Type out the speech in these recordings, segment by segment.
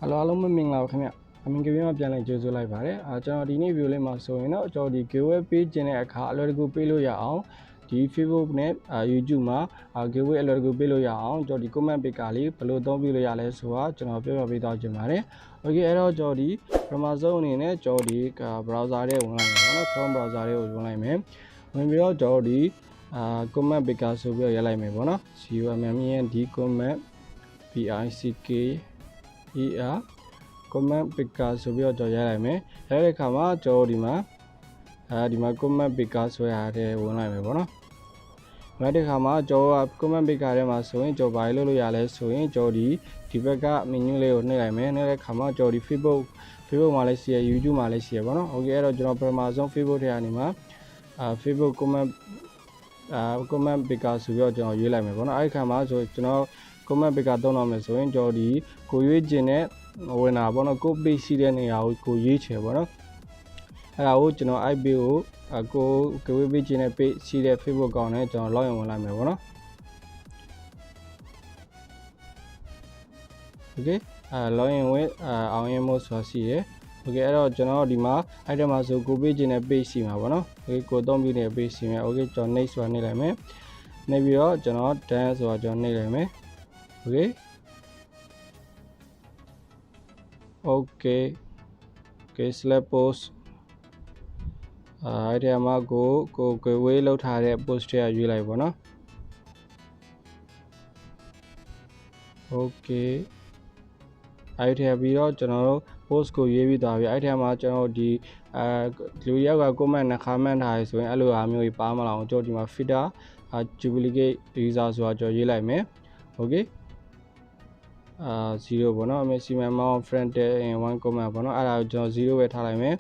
Hello, hello, mình là Khang ạ. Mình kêu emပြန်လိုက်ကြိုးဆိုလိုက်ပါတယ်။ကျွန်တော်ဒီနေ့ view လေးမှာဆိုရင်တော့ကျွန်တော်ဒီ giveaway page ခြင်းတဲ့အခါအလွယ်တကူပေးလို့ရအောင်ဒီ Facebook နဲ့ YouTube မှာ giveaway အလွယ်တကူပေးလို့ရအောင်ကျွန်တော်ဒီ comment picker လေးဘယ်လိုသုံးပြလို့ရလဲဆိုတာကျွန်တော်ပြောပြပေးသွားချင်ပါတယ်။ Okay အဲ့တော့ကျွန်တော်ဒီပထမဆုံးအနေနဲ့ကျွန်တော်ဒီ browser ထဲဝင်လိုက်မယ်ပေါ့နော် Chrome browser ထဲကိုဝင်လိုက်မယ်။ဝင်ပြီးတော့ကျွန်တော်ဒီcomment picker ဆိုပြီးရလိုက်မယ်ပေါ့နော်။ COMMEND comment picker comment picker ဆိုပြီးတော့ရလိုက်မယ်။ရတဲ့အခါမှာကျွန်တော်ဒီမှာ comment picker ဆိုရတဲ့ဝင်လိုက်မယ်ပေါ့နော်။နောက်တစ်ခါမှာကျွန်တော် comment picker ထဲမှာဆိုရင်ကျွန်တော်ဘာလို့လုပ်ရလဲဆိုရင်ကျွန်တော်ဒီဘက်က menu လေးကိုနှိပ်လိုက်မယ်။နှိပ်တဲ့အခါမှာကျွန်တော်ဒီ Facebook မှာလည်းရှိရ YouTube မှာလည်းရှိရပေါ့နော်။ Okay အဲ့တော့ကျွန်တော်ပထမဆုံး Facebook ထဲကနေမှာFacebook comment picker ဆိုပြီးတော့ကျွန်တော်ရွေးလိုက်မယ်ပေါ့နော်။အဲ့ဒီခါမှာဆိုကျွန်တော် comment picker သုံးတော့မယ်ဆိုရင်ကျွန်တော်ဒီကိုရွေးခြင်းနဲ့ဝင်တာပေါ့နော်ကို page ရှိတဲ့နေရာကိုရွေးချယ်ပေါ့နော်အဲ့ဒါကိုကျွန်တော် IP ကိုweb page နဲ့ page ရှိတဲ့ Facebook ကောင်နဲ့ကျွန်တော် login ဝင်လိုက်မယ်ပေါ့နော် Okay login ဝင်အောင်ရင်မို့ဆိုတာရှိတယ် Okay အဲ့တော့ကျွန်တော်ဒီမှာအဲ့ထဲမှာဆိုကို page နဲ့ page ရှိမှာပေါ့နော် Okay ကိုသုံးပြီးတဲ့ page ရှိမယ် Okay ကျွန်တော် next ဆိုတာနှိပ်လိုက်မယ်နှိပ်ပြီးတော့ကျွန်တော် done ဆိုတာကျွန်တော်နှိပ်လိုက်မယ် Okay select post အဲ့ဒီမှာကိုဝေးလောက်ထားတဲ့ post တွေရွေးလိုက်ပါနော် Okay အဲ့ဒီပြီးတော့ကျွန်တော်တို့ post ကိုရွေးပြီးသွားပြီအဲ့ဒီမှာကျွန်တော်ဒီလူရောက်က comment နှခါမှန်းထားရဆိုရင်အဲ့လိုအားမျိုးကြီးပါမလာအောင်ကျွန်တော်ဒီမှာ filter duplicate user ဆိုတာကျွန်တော်ရွေးလိုက်မယ် Okay 0ပေါ့နော် maximum amount friend in one comment ပေါ့နော်အဲ့ဒါကိုကျွန်တော်0ပဲထားလိုက်မယ်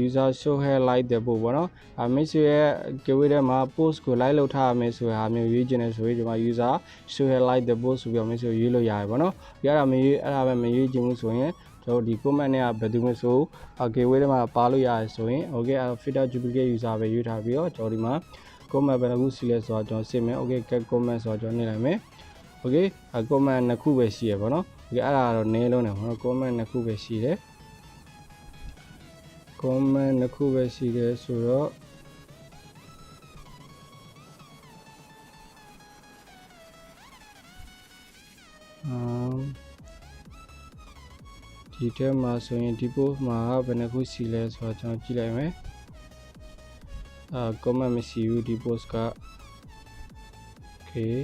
user show here like တဲ့ပို့ပေါ့နော်မိတ်ဆွေရဲ့ giveaway ထဲမှာ post ကို like လုပ်ထားရမယ်ဆိုတဲ့ဟာမျိုးရွေးချင်တယ်ဆိုရင်ဒီမှာ user show here like တဲ့ post ဆိုပြီးတော့မိတ်ဆွေရွေးလို့ရတယ်ပေါ့နော်ဒီအဲ့ဒါပဲမရွေးချင်ဘူးဆိုရင်ကျွန်တော်ဒီ comment နဲ့ဘယ်သူမှဆို giveaway ထဲမှာပါလို့ရတယ်ဆိုရင် okay filter duplicate user ပဲရွေးထားပြီးတော့ကျွန်တော်ဒီမှာ comment ဘယ်နှခုရှိလဲဆိုတော့ကျွန်တော်စစ်မယ် okay get comment ဆိုတော့ကျွန်တော်နှိပ်လိုက်မယ် Okay comment နှစ်ခုပဲရှိရပါတော့ Okay အဲ့ဒါတော့နည်းလုံးတယ်ပေါ့နော် comment နှစ်ခုပဲရှိတယ် comment နှစ်ခုပဲရှိတယ်ဆိုတော့ဒီထဲမှာဆိုရင်ဒီ post မှာဘယ်နှခုရှိလဲဆိုတော့ကျွန်တော်ကြည့်လိုက်မယ်comment မရှိဘူးဒီ post က Okay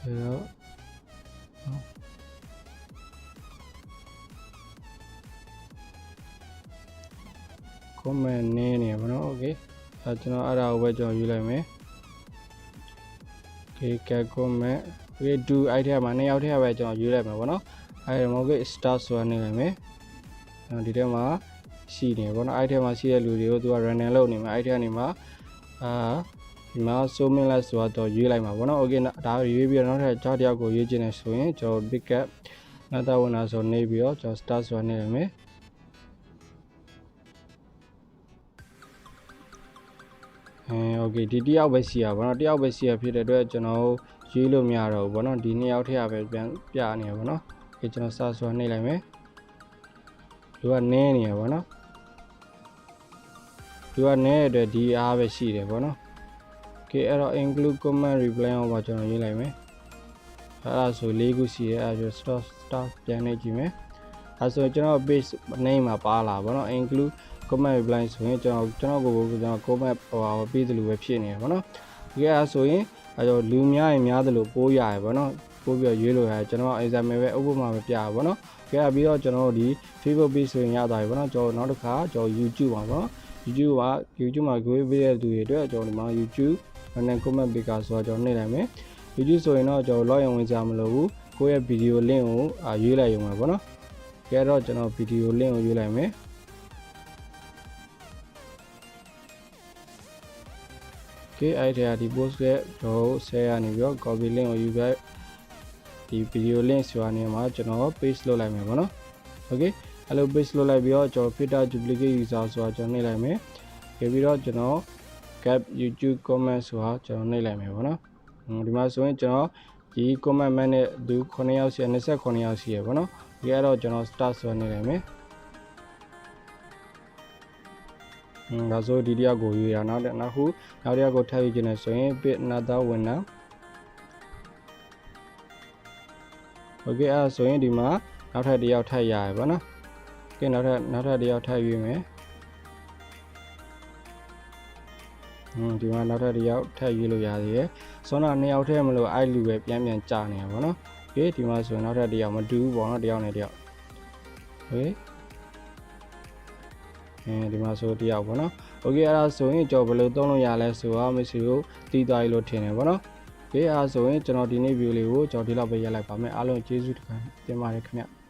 အဲ့တော့ comment နည်းနေပါတော့ Okay ကျွန်တော်အဲ့ဒါကိုပဲကျွန်တော်ယူလိုက်မယ် Okay get comment Okay do အဲ့ထဲမှာနှစ်ယောက်ထဲပဲကျွန်တော်ယူလိုက်မှာပေါ့နော်အဲ့ဒါ Okay start ဆိုတာနေလိုက်မယ်ဒီထဲမှာရှိနေပေါ့နော်အဲ့ထဲမှာရှိတဲ့လူတွေကိုသူက random လုပ်နေမှာအဲ့ထဲကနေမှာဒီမှာ so minless ဆိုတော့ရွေးလိုက်မှာပေါ့နော် Okay ဒါရွေးပြီးတော့နောက်ထပ်ကြောက်တယောက်ကိုရွေးချင်တယ်ဆိုရင်ကျွန်တော် pick up နောက်တော့ဝင်လာဆိုနေပြီးတော့ကျွန်တော် start ဆိုတာနေလိုက်မယ်Okay ဒီတယောက်ပဲရှိရပါတော့တယောက်ပဲရှိရဖြစ်တဲ့အတွက်ကျွန်တော်ရွေးလို့မရတော့ဘူးပေါ့နော်ဒီနှစ်ယောက်ထဲပဲပြန်ပြနေရပါတော့ Okay ကျွန်တော် start ဆိုတာနှိပ်လိုက်မယ်သူကနည်းနေရပါတော့သူကနည်းတဲ့အတွက်ဒီအားပဲရှိတယ်ပေါ့နော် Okay အဲ့တော့ include comment reply အောင်ပါကျွန်တော်ရေးလိုက်မယ်အဲ့ဒါဆို၄ခုရှိတယ်အဲ့ဒါ start ပြန်နေကြည့်မယ်အဲ့ဆိုကျွန်တော် page name မှာပါလာပေါ့နော် include comment reply ဆိုရင်ကျွန်တော်ကို comment ပေးသလိုပဲဖြစ်နေရပါတော့ Okay အဲ့ဆိုရင်အဲ့တော့လူများရင်များသလိုပိုးရတယ်ပေါ့နော်ပို့ပြီးရွေးလို့ရတယ်ကျွန်တော် example ပဲဥပမာပဲပြရပါတော့ကြည့်ပြီးတော့ကျွန်တော်ဒီ Facebook page ဆိုရင်ရသွားပြီပေါ့နော်ကျွန်တော်နောက်တစ်ခါကျွန်တော် YouTube ပါပေါ့ YouTube မှာ giveaway ပေးတဲ့သူတွေအတွက်ကျွန်တော်ဒီမှာ YouTube နဲ့ comment picker ဆိုတော့ကျွန်တော်နှိပ်လိုက်မယ် YouTube ဆိုရင်တော့ကျွန်တော် login ဝင်ကြမလို့ဘူးကိုယ့်ရဲ့ video link ကိုရွေးလိုက်ရုံပဲပေါ့နော်ကြည့်တော့ကျွန်တော် video link ကိုရွေးလိုက်မယ်အဲ့ဒီဒီ post ရဲ့ကျွန်တော် share ရနေပြီးတော့ copy link ကိုယူလိုက်ဒီ video link ဆိုတာနေမှာကျွန်တော် paste လုပ်လိုက်မယ်ပေါ့နော် Okay အဲ့လို paste လုပ်လိုက်ပြီးတော့ကျွန်တော် filter duplicate user ဆိုတာကျွန်တော်နှိပ်လိုက်မယ်ပြီးတော့ကျွန်တော် cap YouTube comment ဆိုတာကျွန်တော်နှိပ်လိုက်မယ်ပေါ့နော်ဒီမှာဆိုရင်ကျွန်တော်ဒီ comment နဲ့သူ9ယောက်ရှိ29ယောက်ရှိရပေါ့နော် ဒီကတော့ကျွန်တော် start ဆွဲနေလိုက်မယ်ဒါဆိုဒီတယောက်ကိုရွေးရနောက်တစ်ယောက်ကိုထပ်ရွေးခြင်းနဲ့ဆိုရင် pick another winner okay အဲ့ဆိုရင်ဒီမှာနောက်ထပ်တယောက်ထပ်ရရပါနော် okay နောက်ထပ်တယောက်ထပ်ရွေးမယ်ဒီမှာနောက်ထပ်တယောက်ထပ်ရွေးလို့ရသေးတယ်ဆိုတော့2ယောက်ထဲမလို့အဲ့လူပဲပြန်ကြာနေရပါတော့ okay ဒီမှာဆိုရင်နောက်ထပ်တယောက်မတူဘူးပေါ့နော်တယောက်နဲ့တယောက် okay ဒီမှာဆိုတယောက်ပေါ့နော် okay အဲ့ဒါဆိုရင်ကျွန်တော်ဘယ်လိုသုံးလို့ရလဲဆိုတော့မရှိဘူးတီးသွားပြီလို့ထင်တယ်ပေါ့နော် okay အဲ့ဒါဆိုရင်ကျွန်တော်ဒီနေ့ view လေးကိုကျွန်တော်ဒီလောက်ပဲရက်လိုက်ပါမယ်အားလုံးကျေးဇူးတင်ပါတယ်ခင်ဗျ